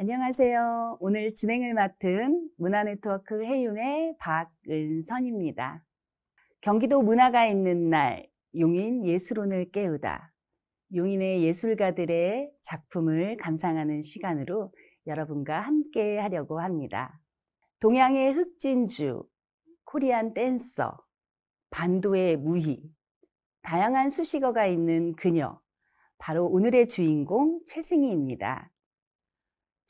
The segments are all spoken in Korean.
안녕하세요. 오늘 진행을 맡은 문화네트워크 해윤의 박은선입니다. 경기도 문화가 있는 날, 용인 예술혼을 깨우다. 용인의 예술가들의 작품을 감상하는 시간으로 여러분과 함께 하려고 합니다. 동양의 흑진주, 코리안 댄서, 반도의 무희, 다양한 수식어가 있는 그녀, 바로 오늘의 주인공 최승희입니다.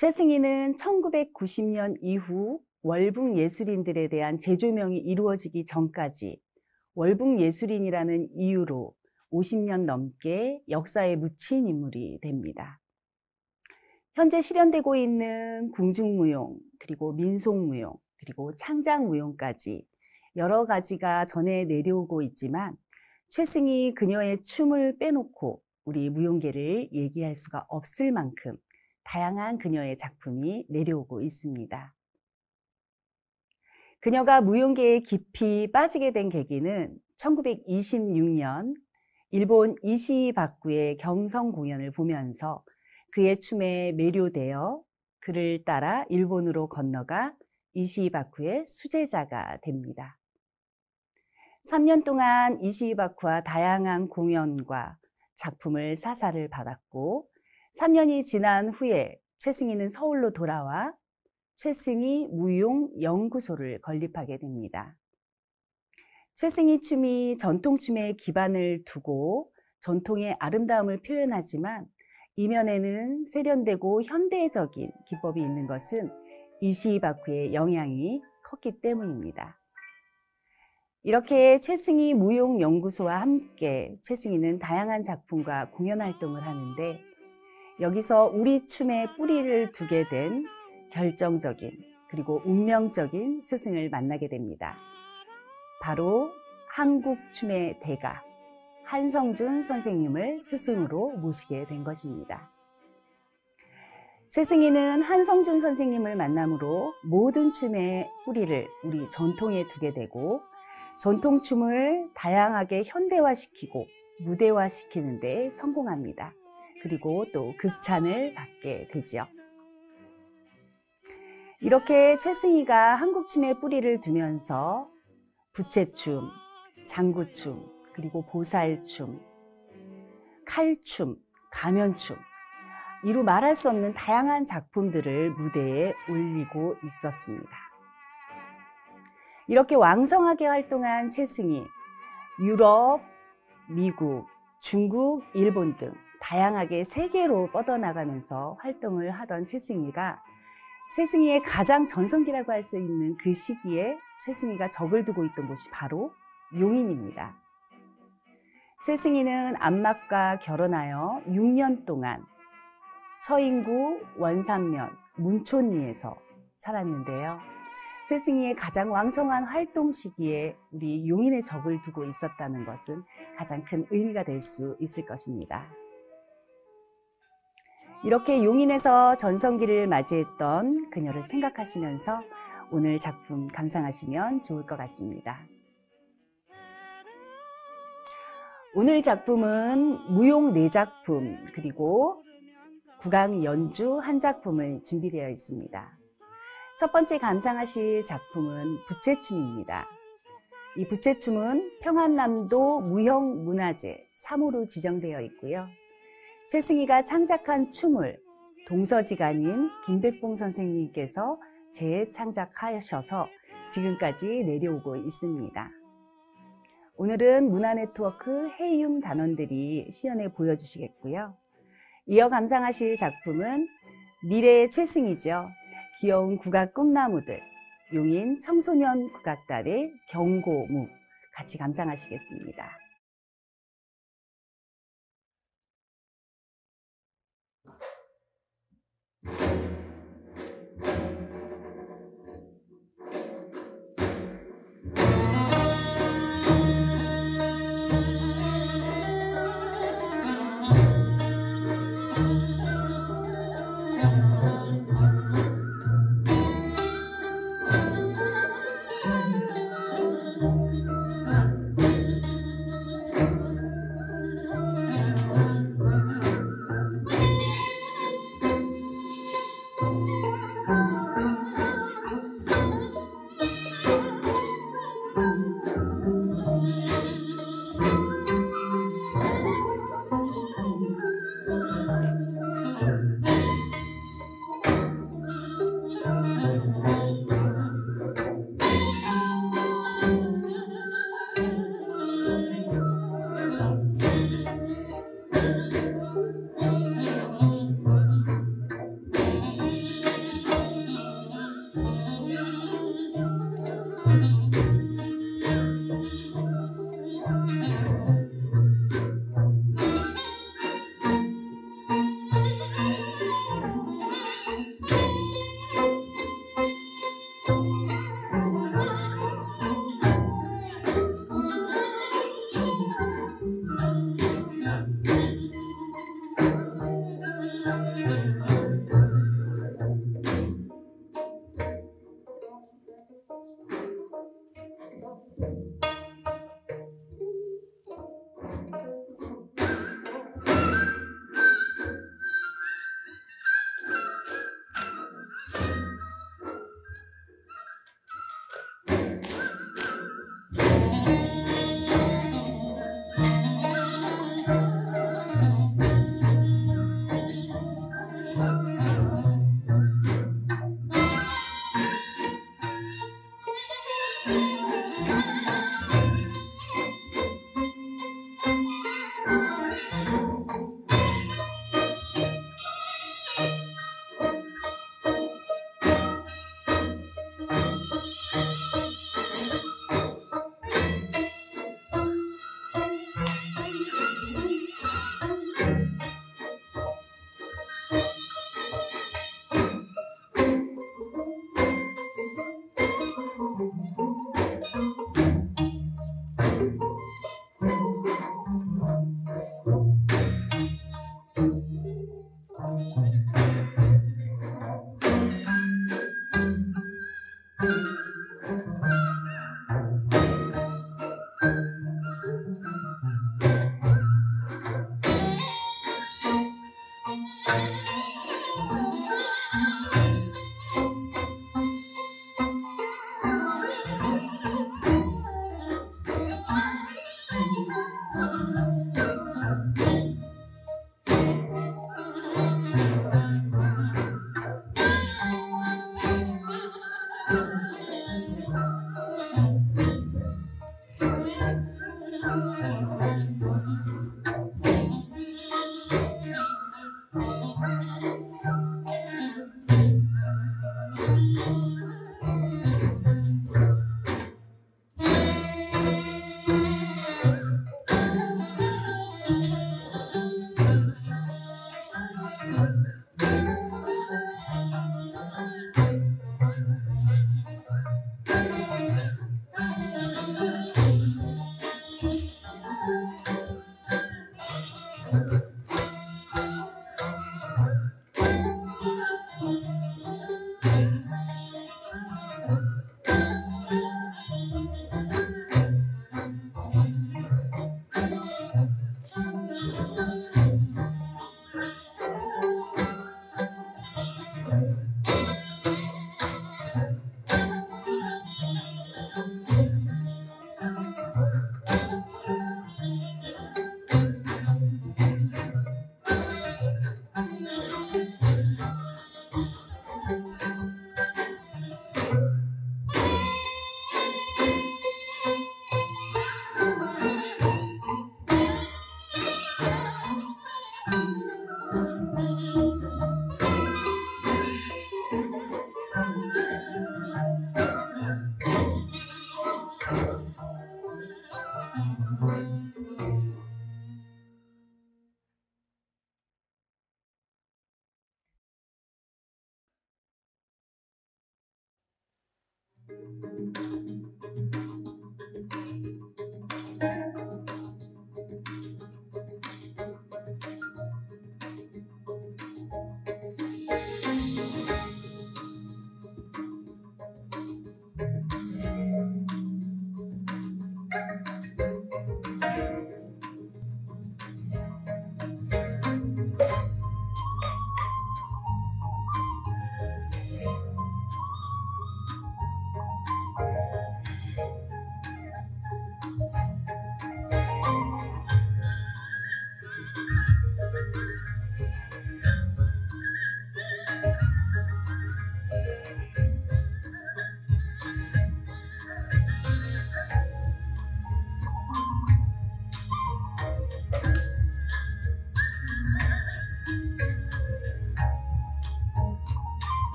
최승희는 1990년 이후 월북 예술인들에 대한 재조명이 이루어지기 전까지 월북 예술인이라는 이유로 50년 넘게 역사에 묻힌 인물이 됩니다. 현재 실현되고 있는 궁중무용, 그리고 민속무용, 그리고 창작무용까지 여러 가지가 전해 내려오고 있지만 최승희 그녀의 춤을 빼놓고 우리 무용계를 얘기할 수가 없을 만큼 다양한 그녀의 작품이 내려오고 있습니다. 그녀가 무용계에 깊이 빠지게 된 계기는 1926년 일본 이시이 바쿠의 경성 공연을 보면서 그의 춤에 매료되어 그를 따라 일본으로 건너가 이시이 바쿠의 수제자가 됩니다. 3년 동안 이시이 바쿠와 다양한 공연과 작품을 사사를 받았고 3년이 지난 후에 최승희는 서울로 돌아와 최승희 무용연구소를 건립하게 됩니다. 최승희 춤이 전통춤에 기반을 두고 전통의 아름다움을 표현하지만 이면에는 세련되고 현대적인 기법이 있는 것은 이시이 바쿠의 영향이 컸기 때문입니다. 이렇게 최승희 무용연구소와 함께 최승희는 다양한 작품과 공연 활동을 하는데 여기서 우리 춤의 뿌리를 두게 된 결정적인 그리고 운명적인 스승을 만나게 됩니다. 바로 한국 춤의 대가 한성준 선생님을 스승으로 모시게 된 것입니다. 최승희는 한성준 선생님을 만남으로 모든 춤의 뿌리를 우리 전통에 두게 되고 전통춤을 다양하게 현대화시키고 무대화시키는 데 성공합니다. 그리고 또 극찬을 받게 되죠. 이렇게 최승희가 한국춤의 뿌리를 두면서 부채춤, 장구춤, 그리고 보살춤, 칼춤, 가면춤, 이루 말할 수 없는 다양한 작품들을 무대에 올리고 있었습니다. 이렇게 왕성하게 활동한 최승희, 유럽, 미국, 중국, 일본 등 다양하게 세계로 뻗어나가면서 활동을 하던 최승희가 최승희의 가장 전성기라고 할 수 있는 그 시기에 최승희가 적을 두고 있던 곳이 바로 용인입니다. 최승희는 안막과 결혼하여 6년 동안 처인구, 원산면, 문촌리에서 살았는데요. 최승희의 가장 왕성한 활동 시기에 우리 용인에 적을 두고 있었다는 것은 가장 큰 의미가 될 수 있을 것입니다. 이렇게 용인에서 전성기를 맞이했던 그녀를 생각하시면서 오늘 작품 감상하시면 좋을 것 같습니다. 오늘 작품은 무용 4작품 그리고 국악 연주 1작품을 준비되어 있습니다. 첫 번째 감상하실 작품은 부채춤입니다. 이 부채춤은 평안남도 무형문화재 3호로 지정되어 있고요. 최승희가 창작한 춤을 동서지간인 김백봉 선생님께서 재창작하셔서 지금까지 내려오고 있습니다. 오늘은 문화네트워크 해윤 단원들이 시연해 보여주시겠고요. 이어 감상하실 작품은 미래의 최승희죠. 귀여운 국악 꿈나무들, 용인 청소년 국악단의 경고무 같이 감상하시겠습니다.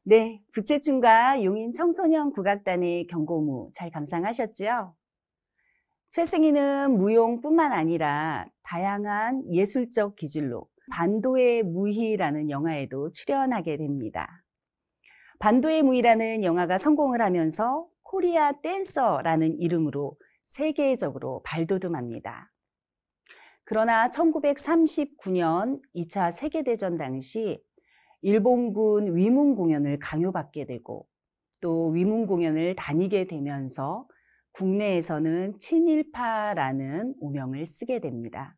네, 부채춤과 용인 청소년 국악단의 경고무 잘 감상하셨지요? 최승희는 무용뿐만 아니라 다양한 예술적 기질로 반도의 무희라는 영화에도 출연하게 됩니다. 반도의 무희라는 영화가 성공을 하면서 코리아 댄서라는 이름으로 세계적으로 발돋움합니다. 그러나 1939년 2차 세계대전 당시 일본군 위문 공연을 강요받게 되고 또 위문 공연을 다니게 되면서 국내에서는 친일파라는 오명을 쓰게 됩니다.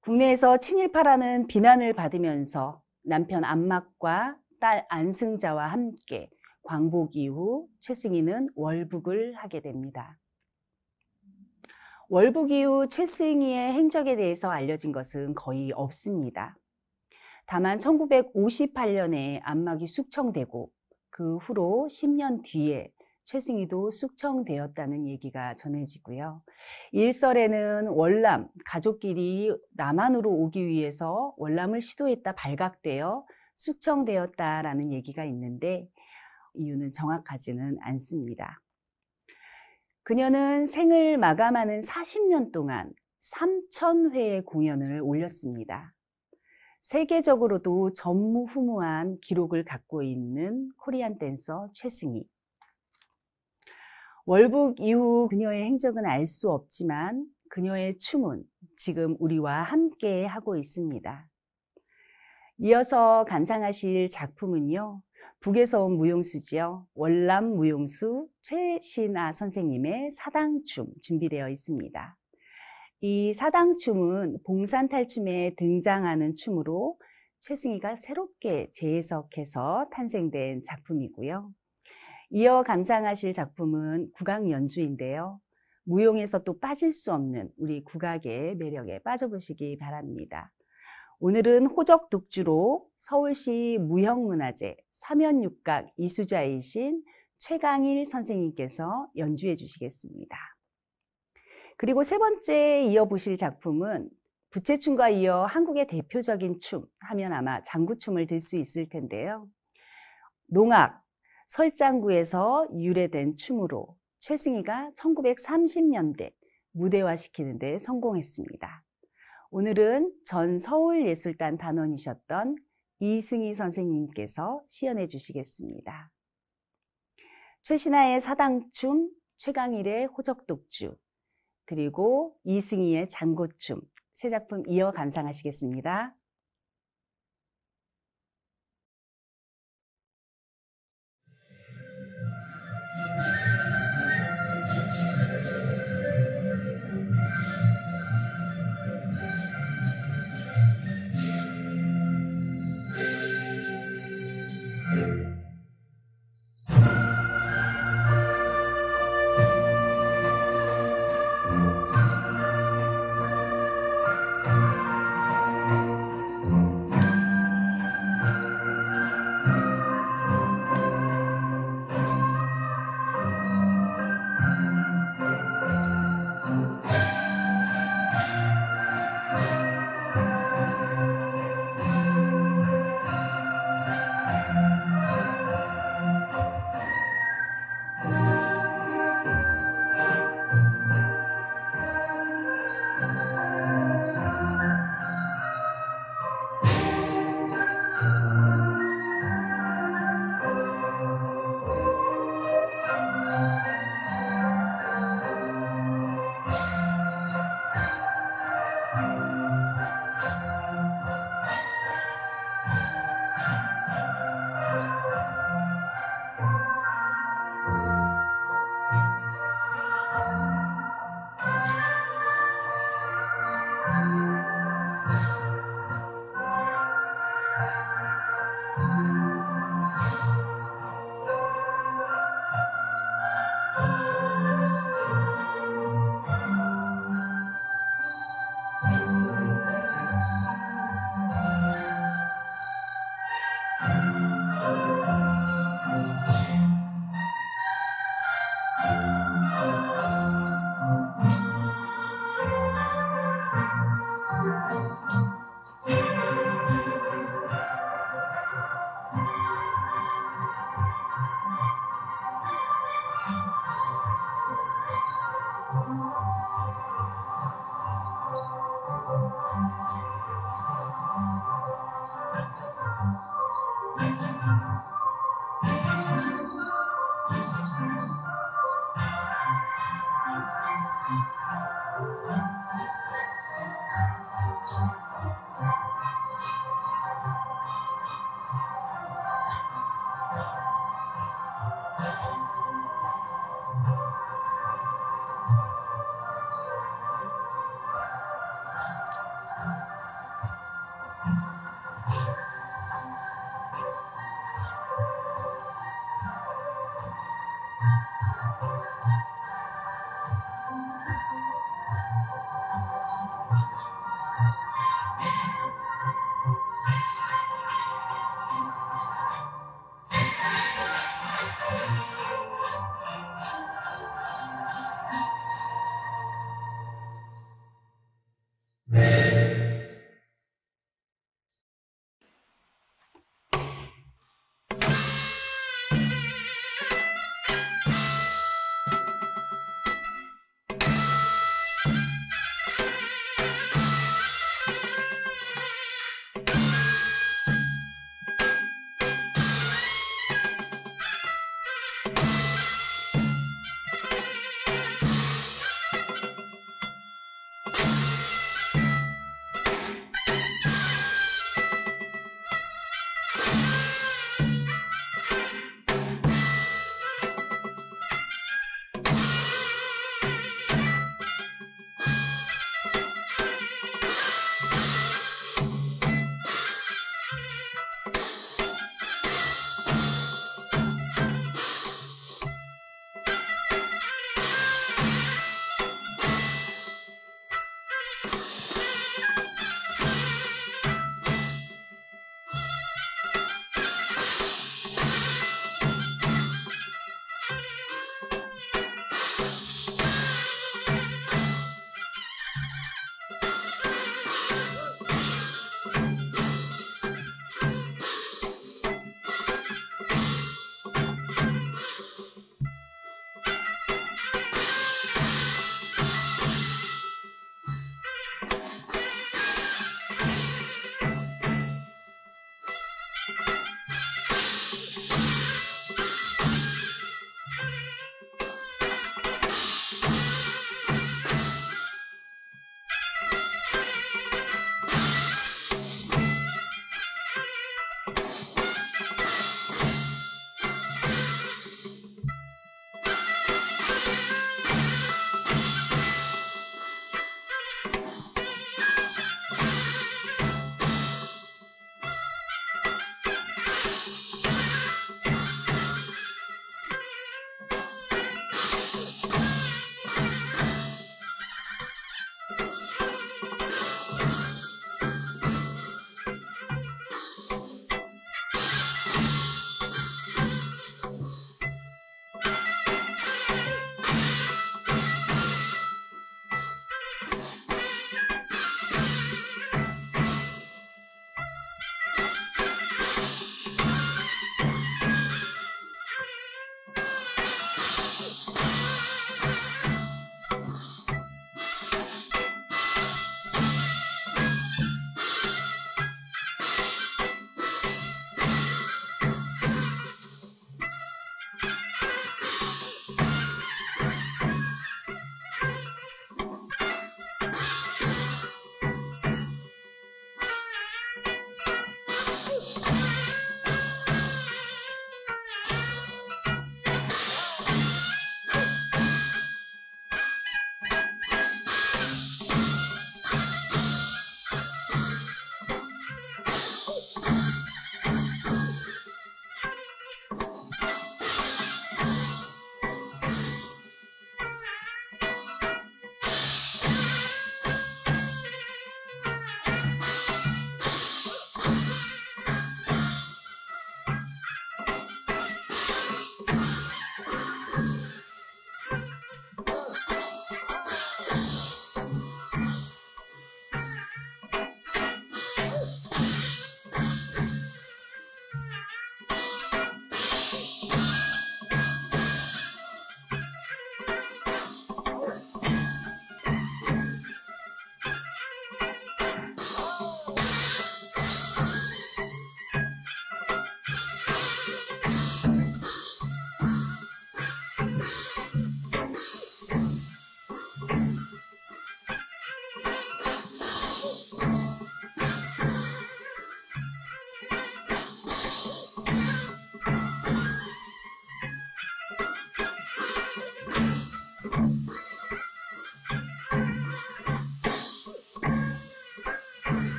국내에서 친일파라는 비난을 받으면서 남편 안막과 딸 안승자와 함께 광복 이후 최승희는 월북을 하게 됩니다. 월북 이후 최승희의 행적에 대해서 알려진 것은 거의 없습니다. 다만 1958년에 안막이 숙청되고 그 후로 10년 뒤에 최승희도 숙청되었다는 얘기가 전해지고요. 일설에는 월남, 가족끼리 남한으로 오기 위해서 월남을 시도했다 발각되어 숙청되었다라는 얘기가 있는데 이유는 정확하지는 않습니다. 그녀는 생을 마감하는 40년 동안 3,000회의 공연을 올렸습니다. 세계적으로도 전무후무한 기록을 갖고 있는 코리안 댄서 최승희. 월북 이후 그녀의 행적은 알 수 없지만 그녀의 춤은 지금 우리와 함께 하고 있습니다. 이어서 감상하실 작품은요, 북에서 온 무용수지요. 월남 무용수 최신아 선생님의 사당춤 준비되어 있습니다. 이 사당춤은 봉산탈춤에 등장하는 춤으로 최승희가 새롭게 재해석해서 탄생된 작품이고요. 이어 감상하실 작품은 국악 연주인데요. 무용에서 또 빠질 수 없는 우리 국악의 매력에 빠져보시기 바랍니다. 오늘은 호적 독주로 서울시 무형문화재 사면육각 이수자이신 최강일 선생님께서 연주해 주시겠습니다. 그리고 세 번째 이어보실 작품은 부채춤과 이어 한국의 대표적인 춤 하면 아마 장구춤을 들 수 있을 텐데요. 농악, 설장구에서 유래된 춤으로 최승희가 1930년대 무대화시키는 데 성공했습니다. 오늘은 전 서울예술단 단원이셨던 이승희 선생님께서 시연해 주시겠습니다. 최신아의 사당춤, 최강일의 호적독주, 그리고 이승희의 장구춤 세 작품 이어 감상하시겠습니다.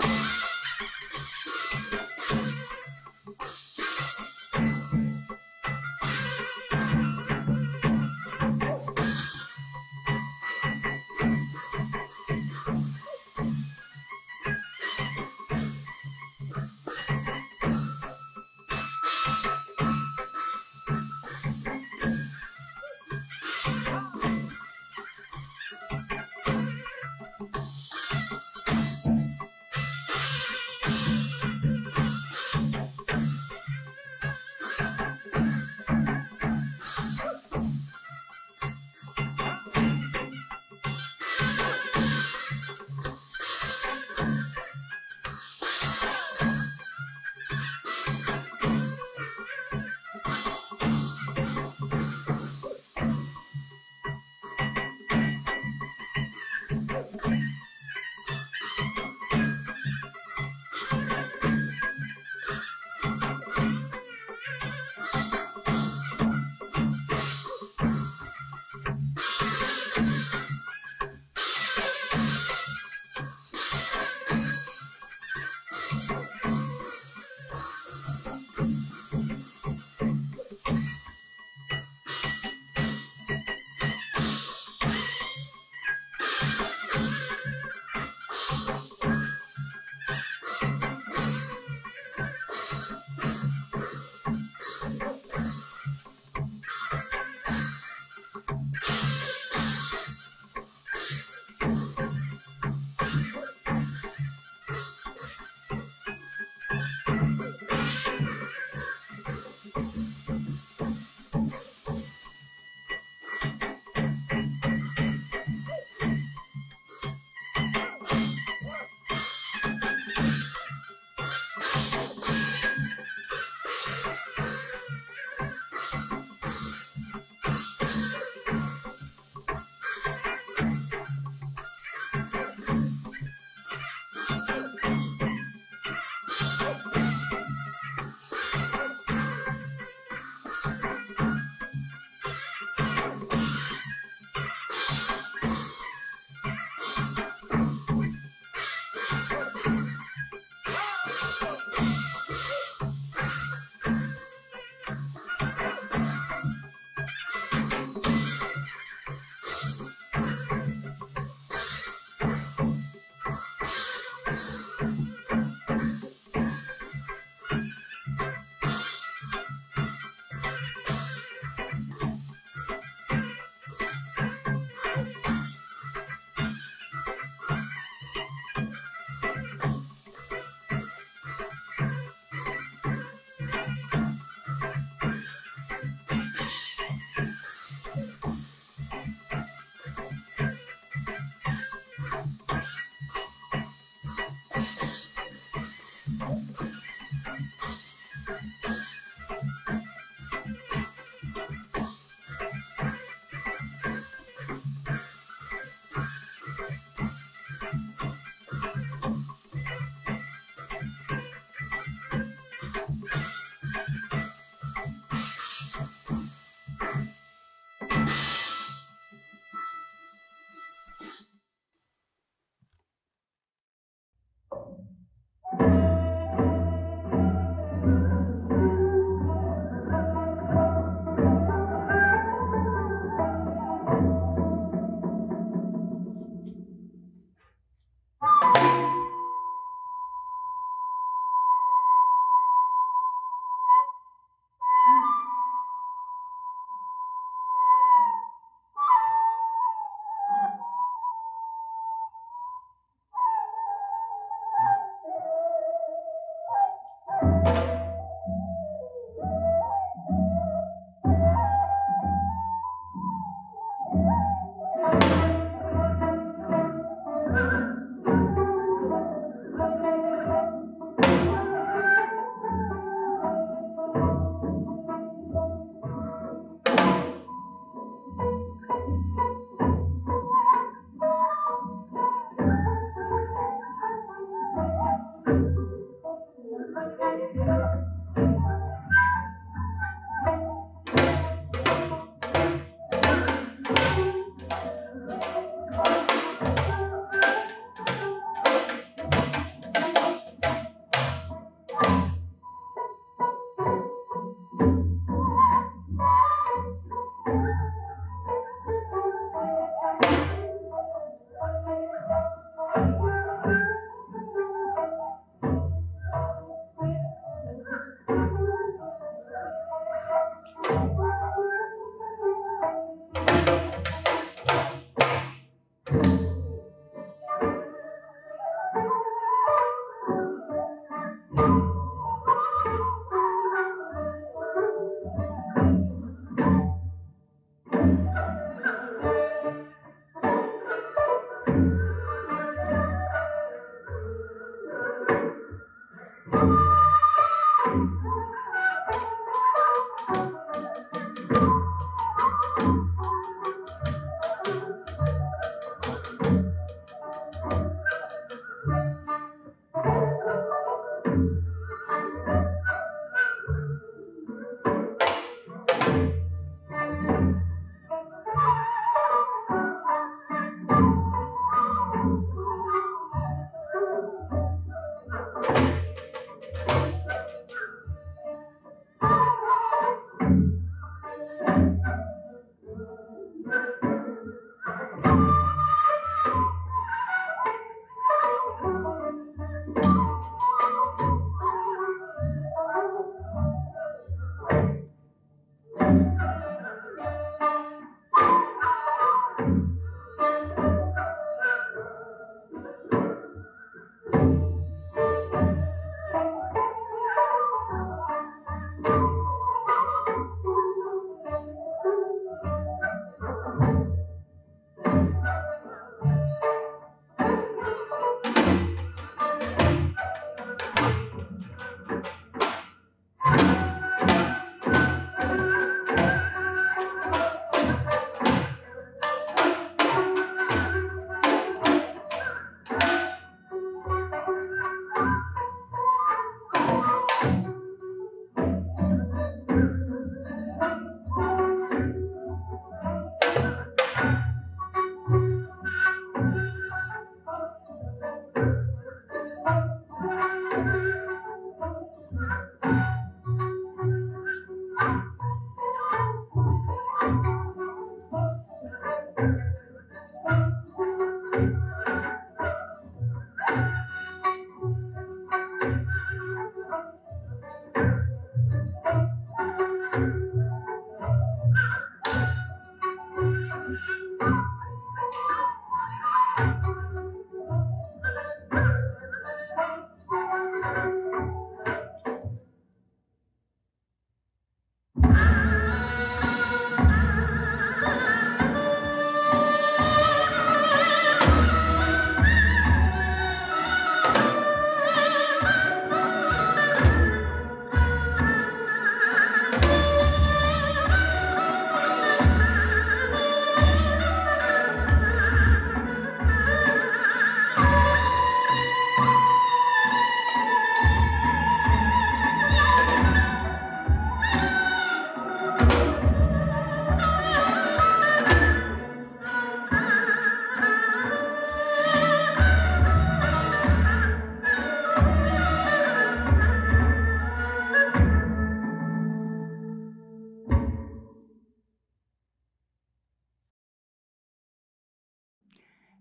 you.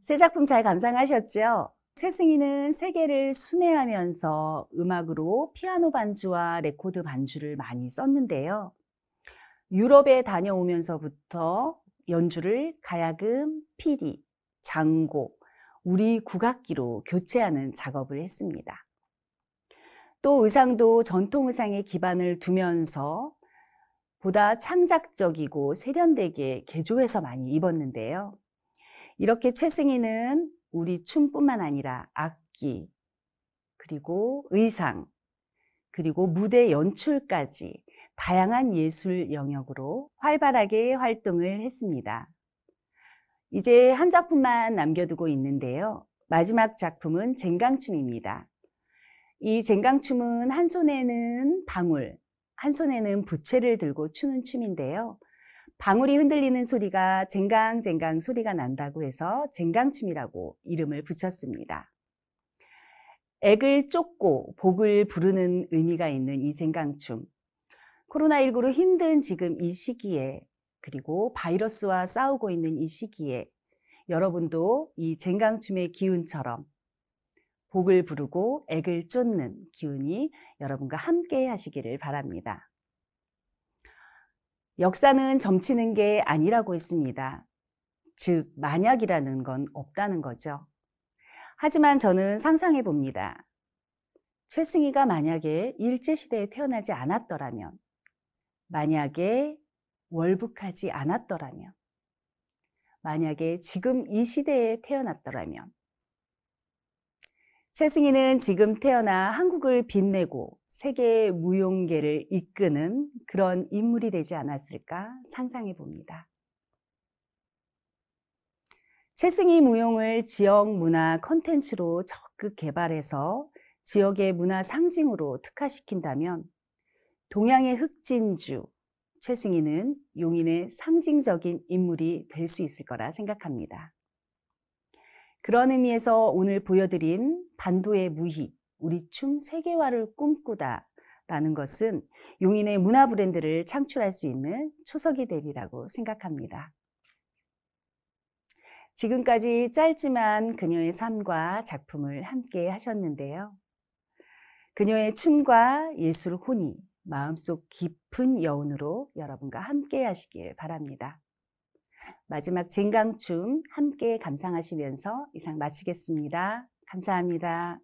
새 작품 잘 감상하셨죠? 최승희는 세계를 순회하면서 음악으로 피아노 반주와 레코드 반주를 많이 썼는데요. 유럽에 다녀오면서부터 연주를 가야금, 피리, 장고, 우리 국악기로 교체하는 작업을 했습니다. 또 의상도 전통 의상에 기반을 두면서 보다 창작적이고 세련되게 개조해서 많이 입었는데요. 이렇게 최승희는 우리 춤뿐만 아니라 악기, 그리고 의상, 그리고 무대 연출까지 다양한 예술 영역으로 활발하게 활동을 했습니다. 이제 한 작품만 남겨두고 있는데요. 마지막 작품은 쟁강춤입니다. 이 쟁강춤은 한 손에는 방울, 한 손에는 부채를 들고 추는 춤인데요. 방울이 흔들리는 소리가 쟁강쟁강 소리가 난다고 해서 쟁강춤이라고 이름을 붙였습니다. 액을 쫓고 복을 부르는 의미가 있는 이 쟁강춤. 코로나19로 힘든 지금 이 시기에, 그리고 바이러스와 싸우고 있는 이 시기에 여러분도 이 쟁강춤의 기운처럼 복을 부르고 액을 쫓는 기운이 여러분과 함께 하시기를 바랍니다. 역사는 점치는 게 아니라고 했습니다. 즉, 만약이라는 건 없다는 거죠. 하지만 저는 상상해 봅니다. 최승희가 만약에 일제시대에 태어나지 않았더라면, 만약에 월북하지 않았더라면, 만약에 지금 이 시대에 태어났더라면, 최승희는 지금 태어나 한국을 빛내고 세계 무용계를 이끄는 그런 인물이 되지 않았을까 상상해 봅니다. 최승희 무용을 지역 문화 콘텐츠로 적극 개발해서 지역의 문화 상징으로 특화시킨다면 동양의 흑진주 최승희는 용인의 상징적인 인물이 될 수 있을 거라 생각합니다. 그런 의미에서 오늘 보여드린 반도의 무희, 우리 춤 세계화를 꿈꾸다 라는 것은 용인의 문화 브랜드를 창출할 수 있는 초석이 되리라고 생각합니다. 지금까지 짧지만 그녀의 삶과 작품을 함께 하셨는데요. 그녀의 춤과 예술 혼이 마음속 깊은 여운으로 여러분과 함께 하시길 바랍니다. 마지막 쟁강춤 함께 감상하시면서 이상 마치겠습니다. 감사합니다.